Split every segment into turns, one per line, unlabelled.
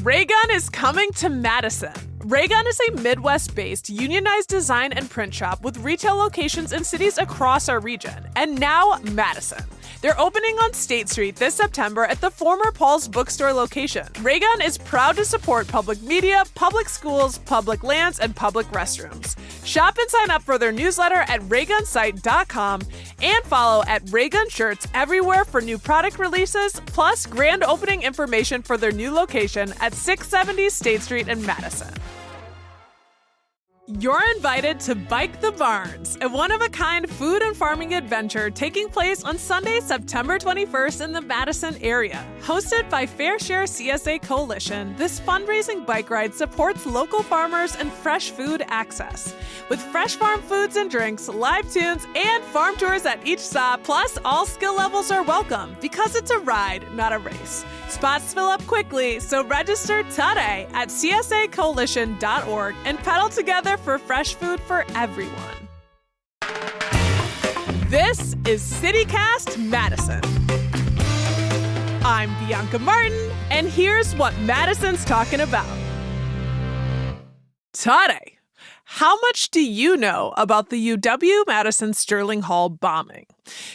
Raygun is coming to Madison. Raygun is a Midwest-based unionized design and print shop with retail locations in cities across our region, and now Madison. They're opening on State Street this September at the former Paul's Bookstore location. Raygun is proud to support public media, public schools, public lands, and public restrooms. Shop and sign up for their newsletter at raygunsite.com and follow at Raygun Shirts everywhere for new product releases, plus grand opening information for their new location at 670 State Street in Madison. You're invited to Bike the Barns, a one-of-a-kind food and farming adventure taking place on Sunday, September 21st in the Madison area. Hosted by Fair Share CSA Coalition, this fundraising bike ride supports local farmers and fresh food access. With fresh farm foods and drinks, live tunes, and farm tours at each stop, plus all skill levels are welcome because it's a ride, not a race. Spots fill up quickly, so register today at csacoalition.org and pedal together for fresh food for everyone. This is CityCast Madison. I'm Bianca Martin, and here's what Madison's talking about. Today, how much do you know about the UW-Madison Sterling Hall bombing?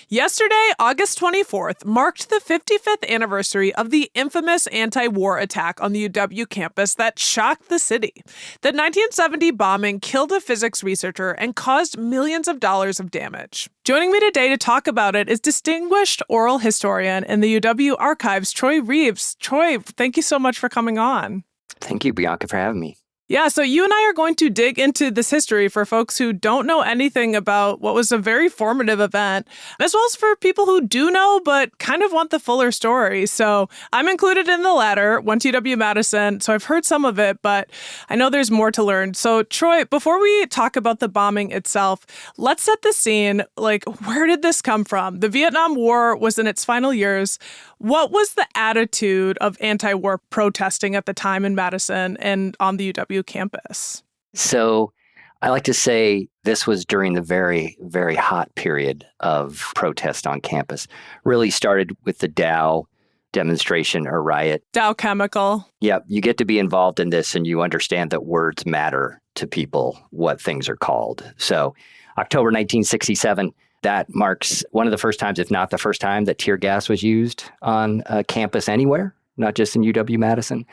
Yesterday, August 24th, marked the 55th anniversary of the infamous anti-war attack on the UW campus that shocked the city. The 1970 bombing killed a physics researcher and caused millions of dollars of damage. Joining me today to talk about it is distinguished oral historian in the UW Archives, Troy Reeves. Troy, thank you so much for coming on.
Thank you, Bianca, for having me.
Yeah, so you and I are going to dig into this history for folks who don't know anything about what was a very formative event, as well as for people who do know but kind of want the fuller story. So I'm included in the latter, went to UW-Madison, so I've heard some of it, but I know there's more to learn. So Troy, before we talk about the bombing itself, let's set the scene. Like, where did this come from? The Vietnam War was in its final years. What was the attitude of anti-war protesting at the time in Madison and on the UW campus?
So I like to say this was during the very, very hot period of protest on campus. Really started with the Dow demonstration or riot.
Dow Chemical.
Yep, you get to be involved in this and you understand that words matter to people, what things are called. So October 1967, that marks one of the first times, if not the first time, that tear gas was used on campus anywhere, not just in UW-Madison,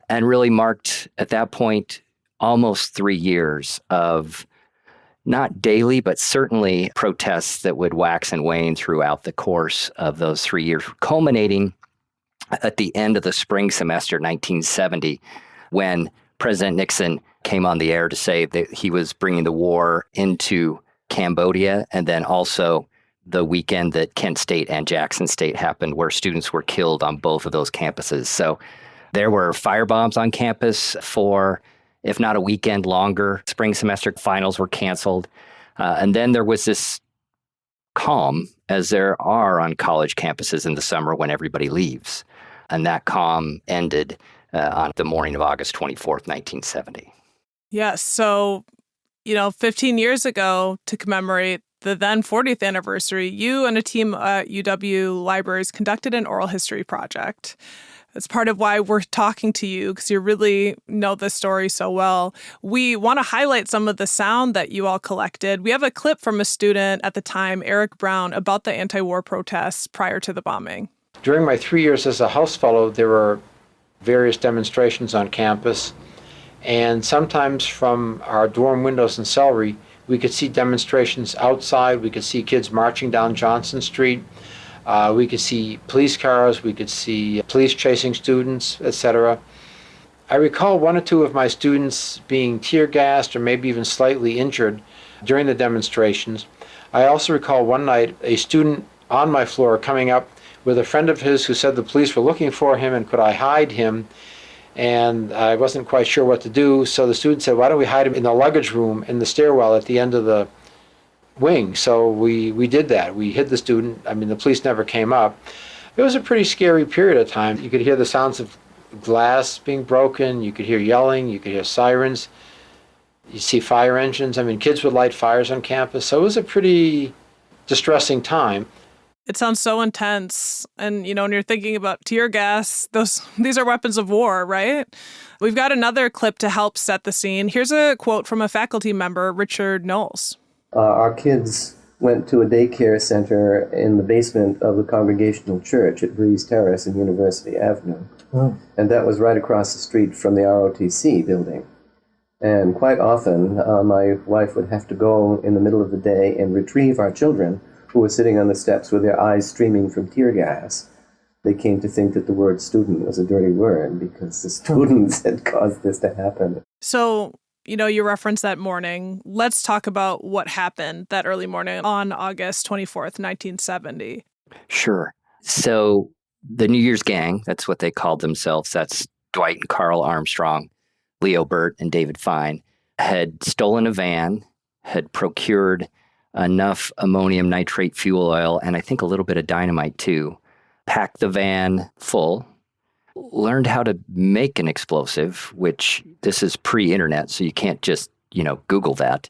and really marked, at that point, almost 3 years of not daily, but certainly protests that would wax and wane throughout the course of those 3 years, culminating at the end of the spring semester 1970, when President Nixon came on the air to say that he was bringing the war into Cambodia, and then also the weekend that Kent State and Jackson State happened, where students were killed on both of those campuses. So there were firebombs on campus for, if not a weekend longer. Spring semester finals were canceled. And then there was this calm, as there are on college campuses in the summer when everybody leaves. And that calm ended on the morning of August 24th, 1970.
Yes. So 15 years ago, to commemorate the then 40th anniversary, you and a team at UW Libraries conducted an oral history project. It's part of why we're talking to you, because you really know this story so well. We want to highlight some of the sound that you all collected. We have a clip from a student at the time, Eric Brown, about the anti-war protests prior to the bombing.
During my 3 years as a House Fellow, there were various demonstrations on campus. And sometimes from our dorm windows in Celery, we could see demonstrations outside. We could see kids marching down Johnson Street. We could see police cars. We could see police chasing students, etc. I recall one or two of my students being tear gassed or maybe even slightly injured during the demonstrations. I also recall one night a student on my floor coming up with a friend of his who said the police were looking for him and could I hide him. And I wasn't quite sure what to do, so the student said, why don't we hide him in the luggage room in the stairwell at the end of the wing? So we did that. We hid the student. I mean, the police never came up. It was a pretty scary period of time. You could hear the sounds of glass being broken. You could hear yelling. You could hear sirens. You see fire engines. I mean, kids would light fires on campus. So it was a pretty distressing time.
It sounds so intense. And, when you're thinking about tear gas, these are weapons of war, right? We've got another clip to help set the scene. Here's a quote from a faculty member, Richard Knowles.
Our kids went to a daycare center in the basement of the Congregational Church at Breeze Terrace and University Avenue. Oh. And that was right across the street from the ROTC building. And quite often, my wife would have to go in the middle of the day and retrieve our children who were sitting on the steps with their eyes streaming from tear gas. They came to think that the word student was a dirty word because the students had caused this to happen.
So, you referenced that morning. Let's talk about what happened that early morning on August 24th, 1970.
Sure. So the New Year's Gang, that's what they called themselves. That's Dwight and Carl Armstrong, Leo Burt, and David Fine, had stolen a van, had procured enough ammonium nitrate fuel oil, and I think a little bit of dynamite too, packed the van full, learned how to make an explosive, which this is pre-internet, so you can't just, Google that,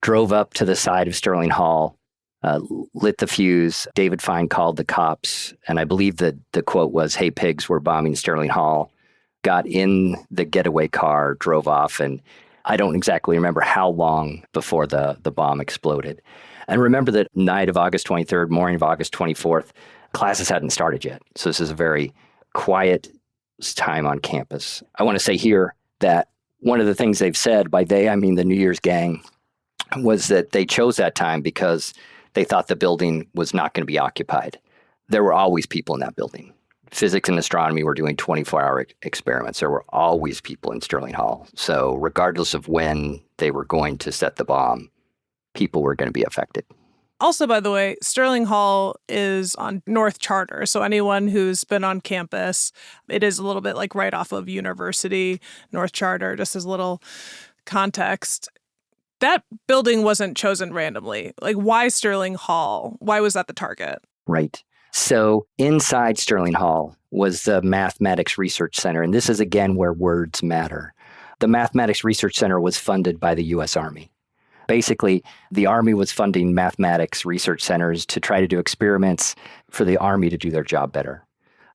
drove up to the side of Sterling Hall, lit the fuse. David Fine called the cops, and I believe that the quote was, "Hey, pigs, we're bombing Sterling Hall," got in the getaway car, drove off, and I don't exactly remember how long before the bomb exploded. And remember that night of August 23rd, morning of August 24th, classes hadn't started yet. So this is a very quiet time on campus. I want to say here that one of the things they've said, by they, I mean the New Year's Gang, was that they chose that time because they thought the building was not going to be occupied. There were always people in that building. Physics and astronomy were doing 24-hour experiments. There were always people in Sterling Hall. So regardless of when they were going to set the bomb, people were going to be affected.
Also, by the way, Sterling Hall is on North Charter. So anyone who's been on campus, it is a little bit like right off of University, North Charter, just as a little context. That building wasn't chosen randomly. Like, why Sterling Hall? Why was that the target?
Right. So inside Sterling Hall was the Mathematics Research Center. And this is, again, where words matter. The Mathematics Research Center was funded by the U.S. Army. Basically, the Army was funding mathematics research centers to try to do experiments for the Army to do their job better.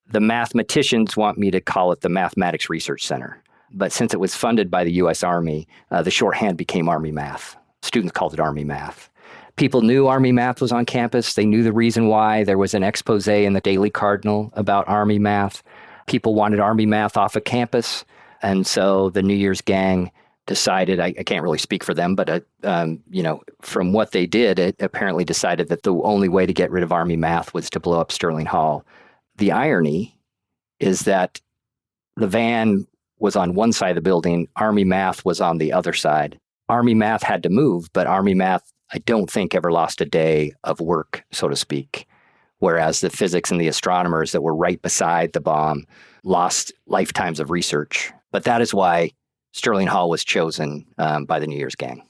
The mathematicians want me to call it the Mathematics Research Center. But since it was funded by the U.S. Army, the shorthand became Army Math. Students called it Army Math. People knew Army Math was on campus. They knew the reason why. There was an expose in the Daily Cardinal about Army Math. People wanted Army Math off of campus. And so the New Year's Gang decided, I can't really speak for them, but from what they did, it apparently decided that the only way to get rid of Army Math was to blow up Sterling Hall. The irony is that the van was on one side of the building, Army Math was on the other side. Army Math had to move, but Army Math, I don't think, ever lost a day of work, so to speak, whereas the physics and the astronomers that were right beside the bomb lost lifetimes of research. But that is why Sterling Hall was chosen by the New Year's Gang.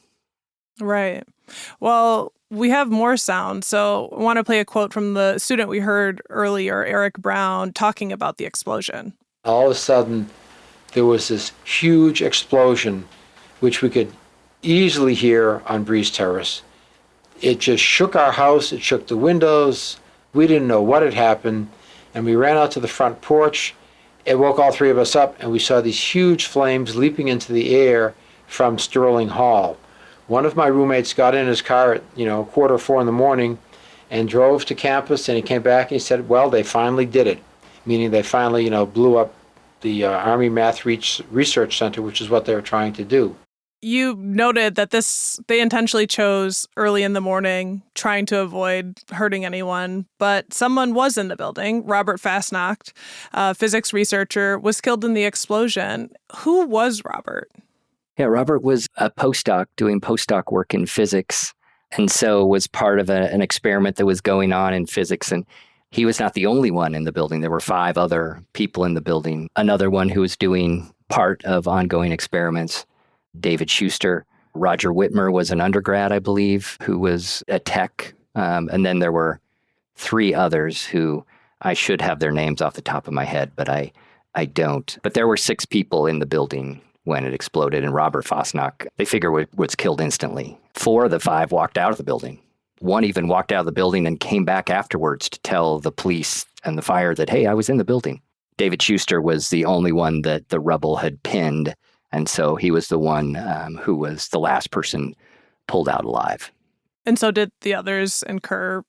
Right. Well, we have more sound, so I want to play a quote from the student we heard earlier, Eric Brown, talking about the explosion.
All of a sudden, there was this huge explosion, which we could easily hear on Breeze Terrace. It just shook our house, it shook the windows. We didn't know what had happened, and we ran out to the front porch. It woke all three of us up, and we saw these huge flames leaping into the air from Sterling Hall. One of my roommates got in his car at 4:45 in the morning and drove to campus, and he came back and he said, well, they finally did it, meaning they finally blew up the Army Math Research Center, which is what they were trying to do.
You noted that they intentionally chose early in the morning, trying to avoid hurting anyone, but someone was in the building. Robert Fastnacht, a physics researcher, was killed in the explosion. Who was Robert?
Yeah, Robert was a postdoc doing postdoc work in physics, and so was part of an experiment that was going on in physics. And he was not the only one in the building. There were 5 other people in the building. Another one who was doing part of ongoing experiments, David Schuster. Roger Whitmer was an undergrad, I believe, who was a tech. And then there were 3 others who I should have their names off the top of my head, but I don't. But there were 6 people in the building when it exploded, and Robert Fastnacht, they figure, was killed instantly. 4 of the 5 walked out of the building. One even walked out of the building and came back afterwards to tell the police and the fire that, hey, I was in the building. David Schuster was the only one that the rubble had pinned. And so he was the one who was the last person pulled out alive.
And so did the others incur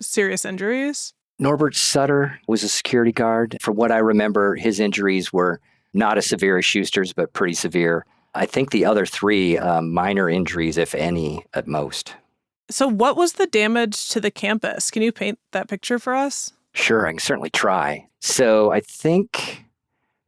serious injuries?
Norbert Sutter was a security guard. From what I remember, his injuries were not as severe as Schuster's, but pretty severe. I think the other three, minor injuries, if any, at most.
So what was the damage to the campus? Can you paint that picture for us?
Sure, I can certainly try. So I think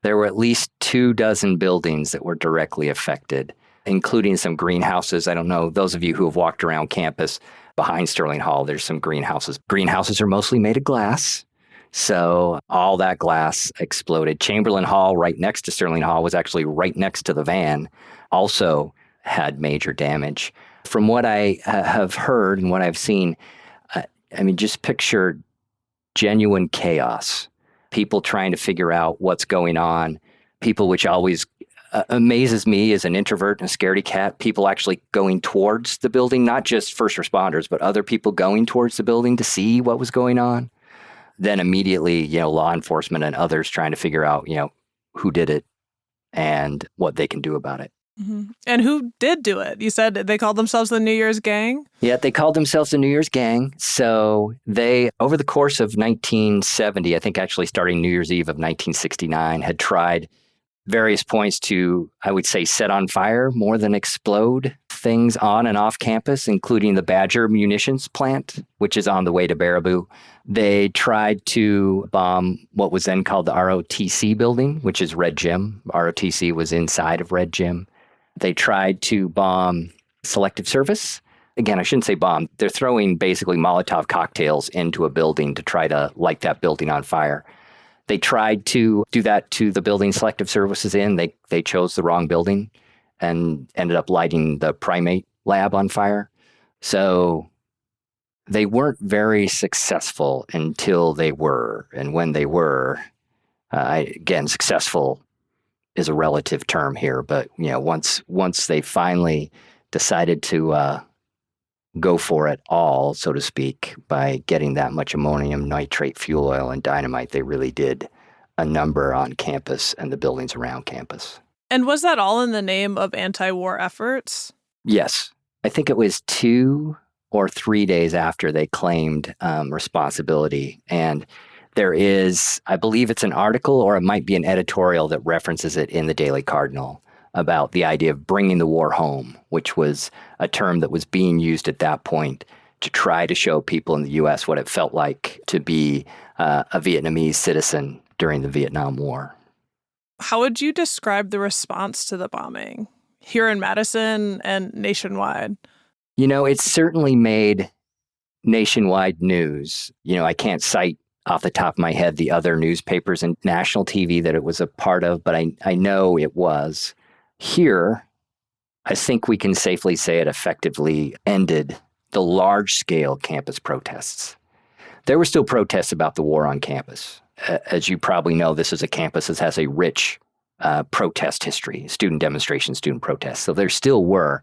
there were at least 24 buildings that were directly affected, including some greenhouses. I don't know, those of you who have walked around campus behind Sterling Hall, there's some greenhouses. Greenhouses are mostly made of glass. So all that glass exploded. Chamberlain Hall, right next to Sterling Hall, was actually right next to the van, also had major damage. From what I have heard and what I've seen, just picture genuine chaos. People trying to figure out what's going on. People, which always amazes me as an introvert and a scaredy cat, people actually going towards the building, not just first responders, but other people going towards the building to see what was going on. Then immediately, law enforcement and others trying to figure out, who did it and what they can do about it.
Mm-hmm. And who did do it? You said they called themselves the New Year's Gang?
Yeah, they called themselves the New Year's Gang. So they, over the course of 1970, I think actually starting New Year's Eve of 1969, had tried various points to, I would say, set on fire more than explode things on and off campus, including the Badger munitions plant, which is on the way to Baraboo. They tried to bomb what was then called the ROTC building, which is Red Gym. ROTC was inside of Red Gym. They tried to bomb Selective Service. Again, I shouldn't say bomb. They're throwing basically Molotov cocktails into a building to try to light that building on fire. They tried to do that to the building Selective Service is in. They chose the wrong building and ended up lighting the primate lab on fire. So they weren't very successful until they were. And when they were, again, successful is a relative term here. But once they finally decided to go for it all, so to speak, by getting that much ammonium nitrate, fuel oil, and dynamite, they really did a number on campus and the buildings around campus.
And was that all in the name of anti-war efforts?
Yes. I think it was 2 or 3 days after they claimed responsibility. And there is, I believe it's an article or it might be an editorial that references it in the Daily Cardinal about the idea of bringing the war home, which was a term that was being used at that point to try to show people in the U.S. what it felt like to be a Vietnamese citizen during the Vietnam War.
How would you describe the response to the bombing here in Madison and nationwide?
It certainly made nationwide news. I can't cite off the top of my head the other newspapers and national TV that it was a part of, but I know it was. Here, I think we can safely say it effectively ended the large-scale campus protests. There were still protests about the war on campus. As you probably know, this is a campus that has a rich protest history, student demonstrations, student protests. So there still were.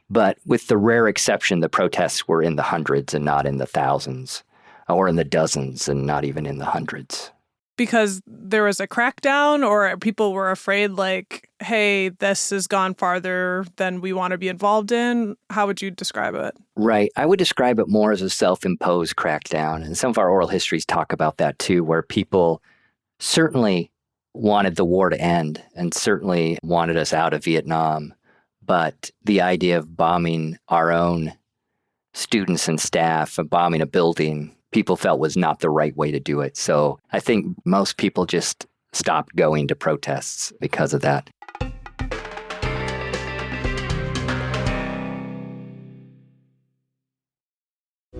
But with the rare exception, the protests were in the hundreds and not in the thousands, or in the dozens and not even in the hundreds.
Because there was a crackdown, or people were afraid, like, hey, this has gone farther than we want to be involved in? How would you describe it?
Right. I would describe it more as a self-imposed crackdown. And some of our oral histories talk about that too, where people certainly wanted the war to end and certainly wanted us out of Vietnam. But the idea of bombing our own students and staff and bombing a building, people felt was not the right way to do it. So I think most people just stopped going to protests because of that.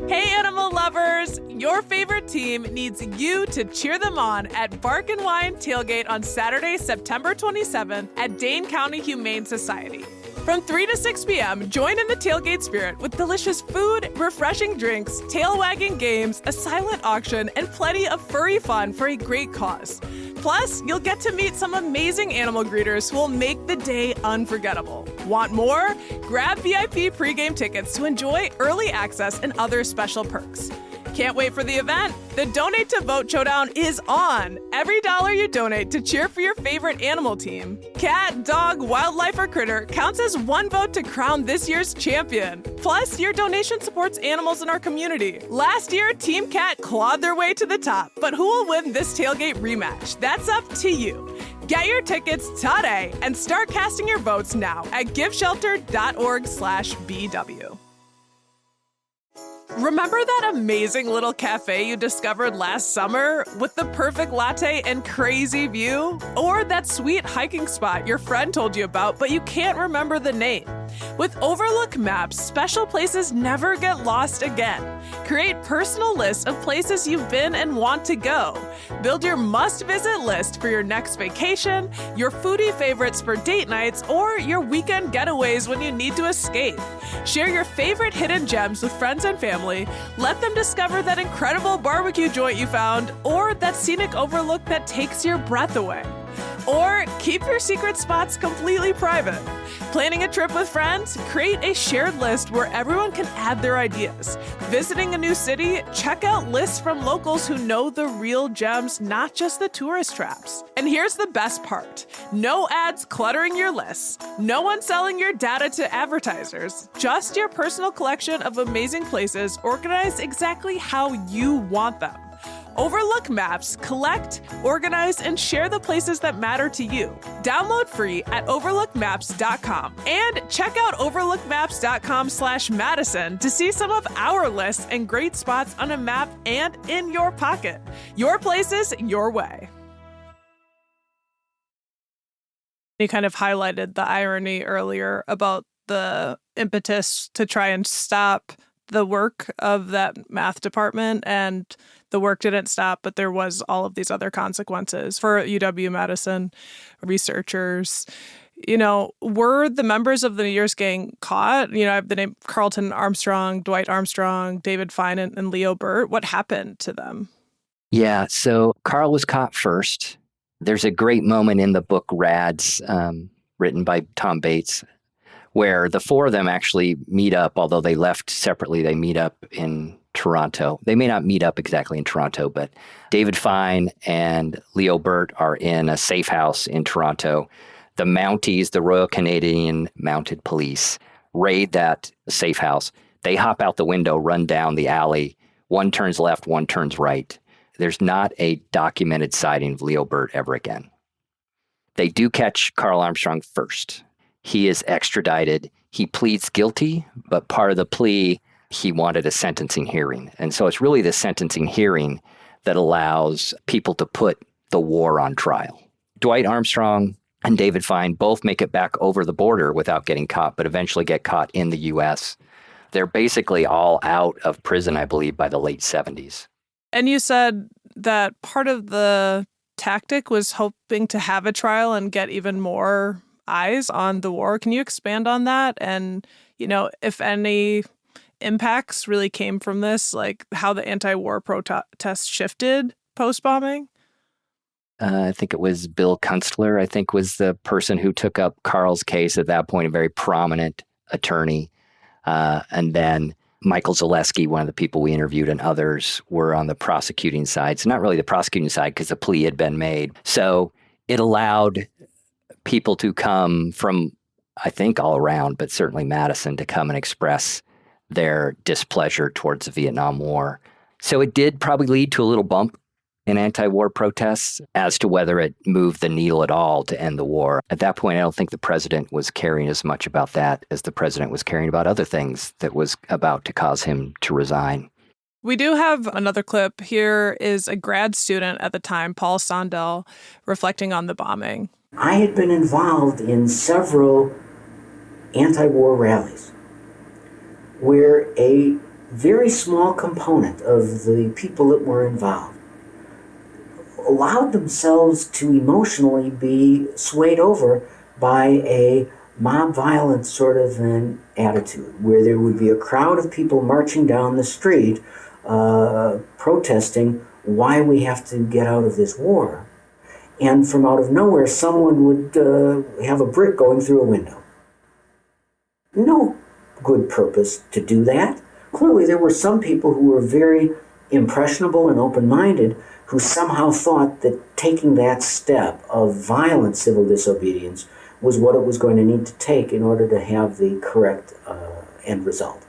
Hey, animal lovers! Your favorite team needs you to cheer them on at Bark and Wine Tailgate on Saturday, September 27th at Dane County Humane Society. From 3 to 6 p.m., join in the tailgate spirit with delicious food, refreshing drinks, tail-wagging games, a silent auction, and plenty of furry fun for a great cause. Plus, you'll get to meet some amazing animal greeters who will make the day unforgettable. Want more? Grab VIP pregame tickets to enjoy early access and other special perks. Can't wait for the event? The Donate to Vote Showdown is on. Every dollar you donate to cheer for your favorite animal team, cat, dog, wildlife, or critter, counts as one vote to crown this year's champion. Plus, your donation supports animals in our community. Last year, Team Cat clawed their way to the top, but who will win this tailgate rematch? That's up to you. Get your tickets today and start casting your votes now at giveshelter.org/BW. Remember that amazing little cafe you discovered last summer with the perfect latte and crazy view? Or that sweet hiking spot your friend told you about, but you can't remember the name? With Overlook Maps, special places never get lost again. Create personal lists of places you've been and want to go. Build your must-visit list for your next vacation, your foodie favorites for date nights, or your weekend getaways when you need to escape. Share your favorite hidden gems with friends and family. Let them discover that incredible barbecue joint you found, or that scenic overlook that takes your breath away. Or keep your secret spots completely private. Planning a trip with friends? Create a shared list where everyone can add their ideas. Visiting a new city? Check out lists from locals who know the real gems, not just the tourist traps. And here's the best part. No ads cluttering your lists. No one selling your data to advertisers. Just your personal collection of amazing places organized exactly how you want them. Overlook Maps, collect, organize, and share the places that matter to you. Download free at overlookmaps.com and check out overlookmaps.com/Madison to see some of our lists and great spots on a map and in your pocket. Your places, your way. You kind of highlighted the irony earlier about the impetus to try and stop the work of that math department, and the work didn't stop, but there was all of these other consequences for UW-Madison researchers. Were the members of the New Year's gang caught? I have the name Carlton Armstrong, Dwight Armstrong, David Fine, and Leo Burt. What happened to them?
Yeah, so Carl was caught first. There's a great moment in the book Rads, written by Tom Bates, where the four of them actually meet up, although they left separately. They meet up in Toronto. They may not meet up exactly in Toronto, but David Fine and Leo Burt are in a safe house in Toronto. The Mounties, the Royal Canadian Mounted Police, raid that safe house. They hop out the window, run down the alley. One turns left, one turns right. There's not a documented sighting of Leo Burt ever again. They do catch Carl Armstrong first. He is extradited. He pleads guilty, but part of the plea, he wanted a sentencing hearing. And so it's really the sentencing hearing that allows people to put the war on trial. Dwight Armstrong and David Fine both make it back over the border without getting caught, but eventually get caught in the U.S. They're basically all out of prison, I believe, by the late 70s.
And you said that part of the tactic was hoping to have a trial and get even more eyes on the war. Can you expand on that? And, if any impacts really came from this, like how the anti-war protests shifted post-bombing?
I think it was Bill Kunstler, was the person who took up Carl's case at that point, a very prominent attorney. And then Michael Zaleski, one of the people we interviewed, and others were on the prosecuting side. So not really the prosecuting side because the plea had been made. So it allowed people to come from, I think, all around, but certainly Madison, to come and express their displeasure towards the Vietnam War. So it did probably lead to a little bump in anti-war protests. As to whether it moved the needle at all to end the war, at that point, I don't think the president was caring as much about that as the president was caring about other things that was about to cause him to resign.
We do have another clip. Here is a grad student at the time, Paul Sondel, reflecting on the bombing.
I had been involved in several anti-war rallies where a very small component of the people that were involved allowed themselves to emotionally be swayed over by a mob violence sort of an attitude, where there would be a crowd of people marching down the street protesting why we have to get out of this war. and from out of nowhere, someone would have a brick going through a window. No good purpose to do that. Clearly, there were some people who were very impressionable and open-minded who somehow thought that taking that step of violent civil disobedience was what it was going to need to take in order to have the correct end result.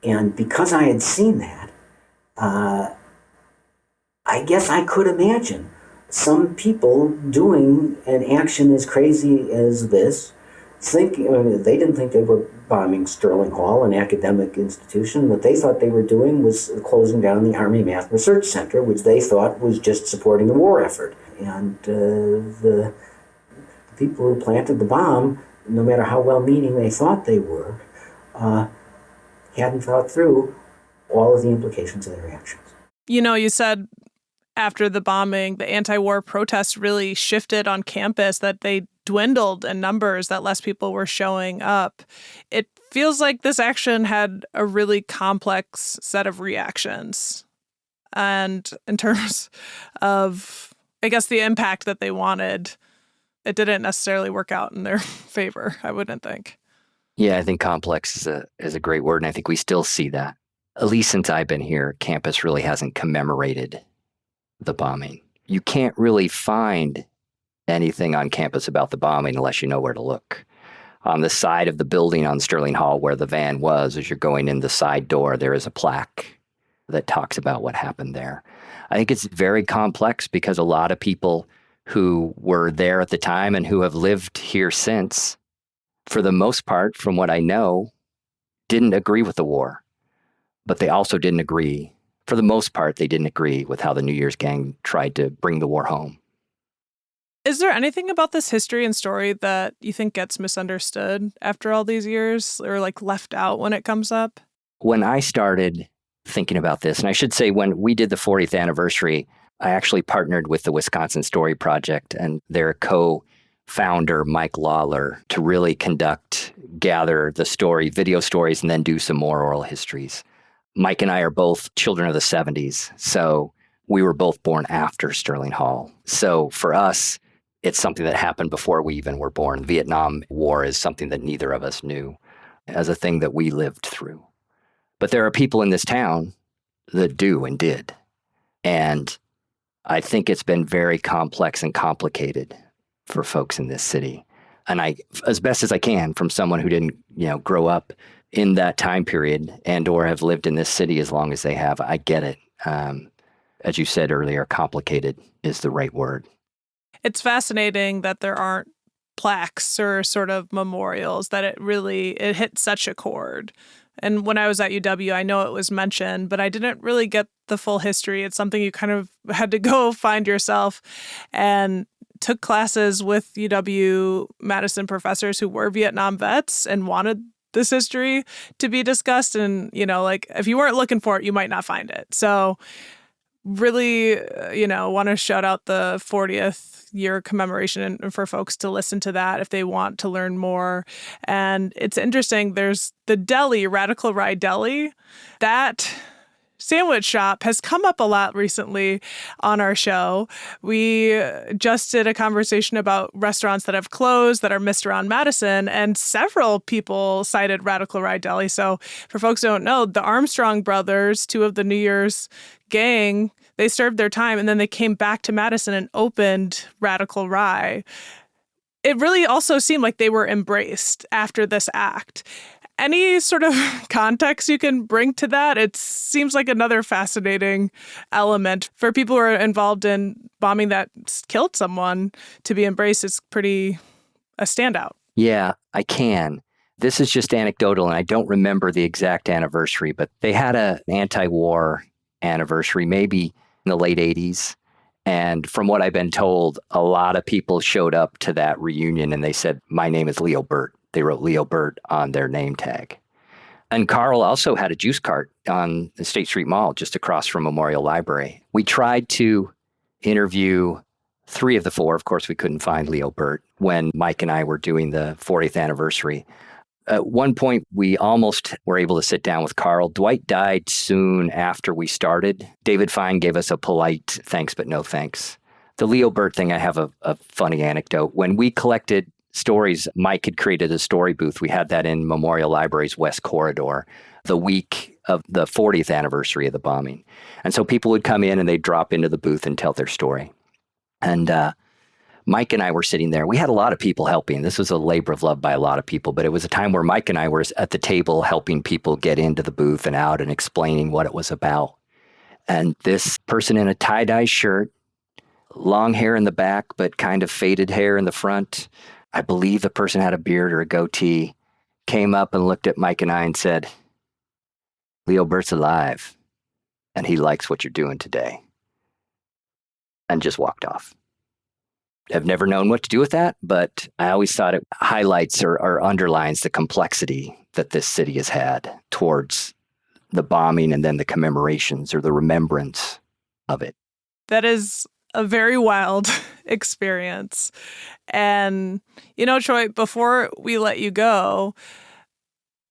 And because I had seen that, I guess I could imagine some people doing an action as crazy as this, thinking they didn't think they were bombing Sterling Hall, an academic institution. What they thought they were doing was closing down the Army Math Research Center, which they thought was just supporting the war effort. And the people who planted the bomb, no matter how well-meaning they thought they were, hadn't thought through all of the implications of their actions.
You know, you said after the bombing, the anti-war protests really shifted on campus, that they dwindled in numbers, that less people were showing up. It feels like this action had a really complex set of reactions. And in terms of, I guess, the impact that they wanted, it didn't necessarily work out in their favor, I wouldn't think.
Yeah, I think complex is a great word, and I think we still see that. At least since I've been here, campus really hasn't commemorated the bombing. You can't really find anything on campus about the bombing unless you know where to look. On the side of the building on Sterling Hall where the van was, as you're going in the side door, there is a plaque that talks about what happened there. I think it's very complex because a lot of people who were there at the time and who have lived here since, for the most part, from what I know, didn't agree with the war. But they also didn't agree, for the most part, they didn't agree with how the New Year's gang tried to bring the war home.
Is there anything about this history and story that you think gets misunderstood after all these years, or like left out when it comes up?
When I started thinking about this, and I should say when we did the 40th anniversary, I actually partnered with the Wisconsin Story Project and their co-founder, Mike Lawler, to really gather the story, video stories, and then do some more oral histories. Mike and I are both children of the 70s, so we were both born after Sterling Hall. So for us, it's something that happened before we even were born. The Vietnam War is something that neither of us knew as a thing that we lived through. But there are people in this town that do and did. And I think it's been very complex and complicated for folks in this city. And I, as best as I can, from someone who didn't, grow up in that time period and or have lived in this city as long as they have, I get it. As you said earlier, complicated is the right word.
It's fascinating that there aren't plaques or sort of memorials, that it hit such a chord. And when I was at UW, I know it was mentioned, but I didn't really get the full history. It's something you kind of had to go find yourself, and took classes with UW-Madison professors who were Vietnam vets and wanted this history to be discussed. And, if you weren't looking for it, you might not find it. So really, want to shout out the 40th year commemoration and for folks to listen to that if they want to learn more. And it's interesting, there's the deli, Radical Rye Deli. That sandwich shop has come up a lot recently on our show. We just did a conversation about restaurants that have closed that are missed around Madison, and several people cited Radical Rye Deli. So for folks who don't know, the Armstrong brothers, two of the New Year's gang, they served their time and then they came back to Madison and opened Radical Rye. It really also seemed like they were embraced after this act. Any sort of context you can bring to that? It seems like another fascinating element for people who are involved in bombing that killed someone. To be embraced is pretty a standout.
Yeah, I can. This is just anecdotal, and I don't remember the exact anniversary, but they had an anti-war anniversary, maybe in the late 80s. And from what I've been told, a lot of people showed up to that reunion and they said, "My name is Leo Burt." They wrote Leo Burt on their name tag. And Carl also had a juice cart on the State Street Mall just across from Memorial Library. We tried to interview 3 of the 4. Of course, we couldn't find Leo Burt when Mike and I were doing the 40th anniversary. At one point, we almost were able to sit down with Carl. Dwight died soon after we started. David Fine gave us a polite thanks but no thanks. The Leo Burt thing, I have a funny anecdote. When we collected stories, Mike had created a story booth. We had that in Memorial Library's West Corridor the week of the 40th anniversary of the bombing. And so people would come in and they'd drop into the booth and tell their story. And Mike and I were sitting there. We had a lot of people helping. This was a labor of love by a lot of people, but it was a time where Mike and I were at the table helping people get into the booth and out and explaining what it was about. And this person in a tie-dye shirt, long hair in the back, but kind of faded hair in the front, I believe the person had a beard or a goatee, came up and looked at Mike and I and said, "Leo Burt's alive, and he likes what you're doing today," and just walked off. I've never known what to do with that, but I always thought it highlights or underlines the complexity that this city has had towards the bombing and then the commemorations or the remembrance of it.
That is a very wild experience. And, Troy, before we let you go,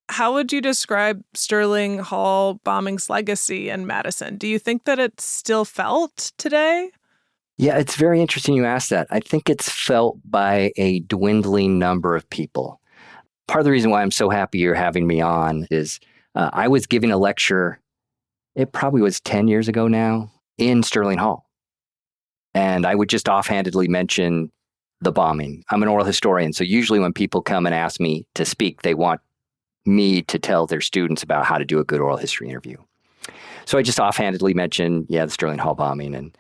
how would you describe Sterling Hall bombing's legacy in Madison? Do you think that it's still felt today?
Yeah, it's very interesting you asked that. I think it's felt by a dwindling number of people. Part of the reason why I'm so happy you're having me on is I was giving a lecture, it probably was 10 years ago now, in Sterling Hall. And I would just offhandedly mention the bombing. I'm an oral historian, so usually when people come and ask me to speak, they want me to tell their students about how to do a good oral history interview. So I just offhandedly mentioned, the Sterling Hall bombing. And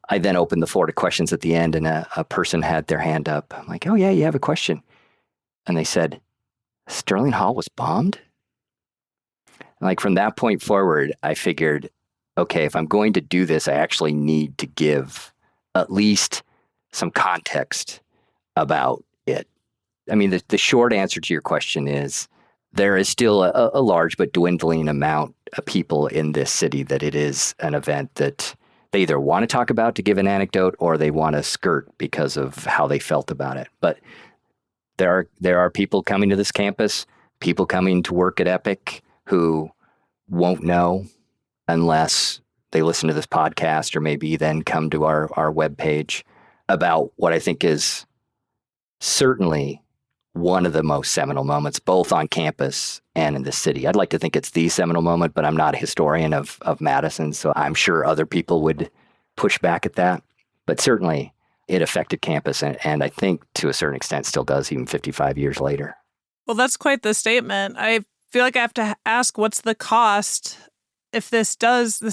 I then opened the floor to questions at the end, and a person had their hand up. I'm like, "Oh, yeah, you have a question." And they said, "Sterling Hall was bombed?" And like from that point forward, I figured, okay, if I'm going to do this, I actually need to give at least some context about it. I mean, the short answer to your question is there is still a large but dwindling amount of people in this city that it is an event that they either want to talk about to give an anecdote or they want to skirt because of how they felt about it. But there are people coming to this campus, people coming to work at Epic who won't know unless they listen to this podcast or maybe then come to our webpage about what I think is certainly one of the most seminal moments, both on campus and in the city. I'd like to think it's the seminal moment, but I'm not a historian of Madison, so I'm sure other people would push back at that. But certainly it affected campus, and I think to a certain extent still does even 55 years later.
Well, that's quite the statement. I feel like I have to ask, what's the cost if this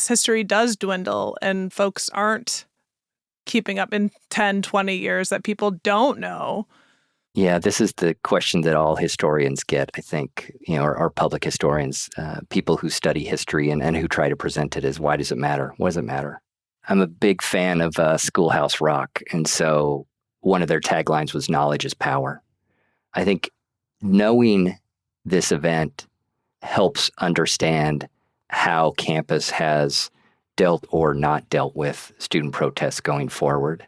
history does dwindle and folks aren't keeping up in 10, 20 years that people don't know?
Yeah, this is the question that all historians get, I think, or public historians, people who study history and who try to present it as, why does it matter? What does it matter? I'm a big fan of Schoolhouse Rock, and so one of their taglines was knowledge is power. I think knowing this event helps understand how campus has dealt or not dealt with student protests going forward.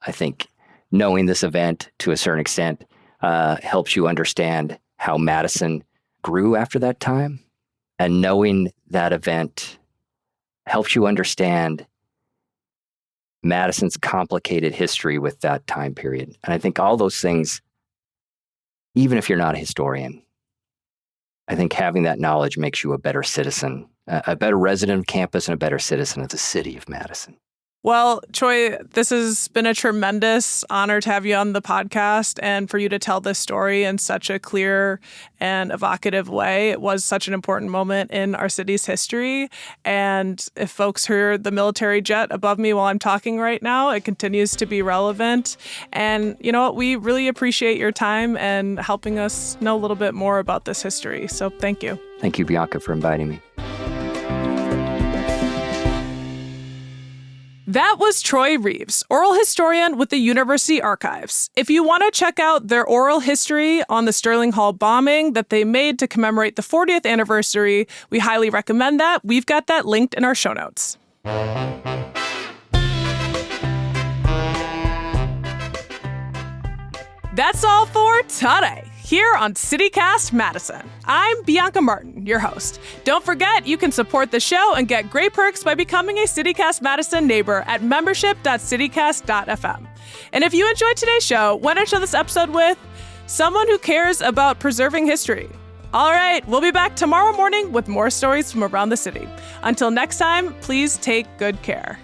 I think knowing this event to a certain extent helps you understand how Madison grew after that time. And knowing that event helps you understand Madison's complicated history with that time period. And I think all those things, even if you're not a historian, I think having that knowledge makes you a better citizen, a better resident of campus, and a better citizen of the city of Madison.
Well, Troy, this has been a tremendous honor to have you on the podcast and for you to tell this story in such a clear and evocative way. It was such an important moment in our city's history. And if folks hear the military jet above me while I'm talking right now, it continues to be relevant. And you know what? We really appreciate your time and helping us know a little bit more about this history. So thank you.
Thank you, Bianca, for inviting me.
That was Troy Reeves, oral historian with the University Archives. If you want to check out their oral history on the Sterling Hall bombing that they made to commemorate the 40th anniversary, we highly recommend that. We've got that linked in our show notes. That's all for today. here on CityCast Madison. I'm Bianca Martin, your host. Don't forget, you can support the show and get great perks by becoming a CityCast Madison neighbor at membership.citycast.fm. And if you enjoyed today's show, why not share this episode with someone who cares about preserving history? All right, we'll be back tomorrow morning with more stories from around the city. Until next time, please take good care.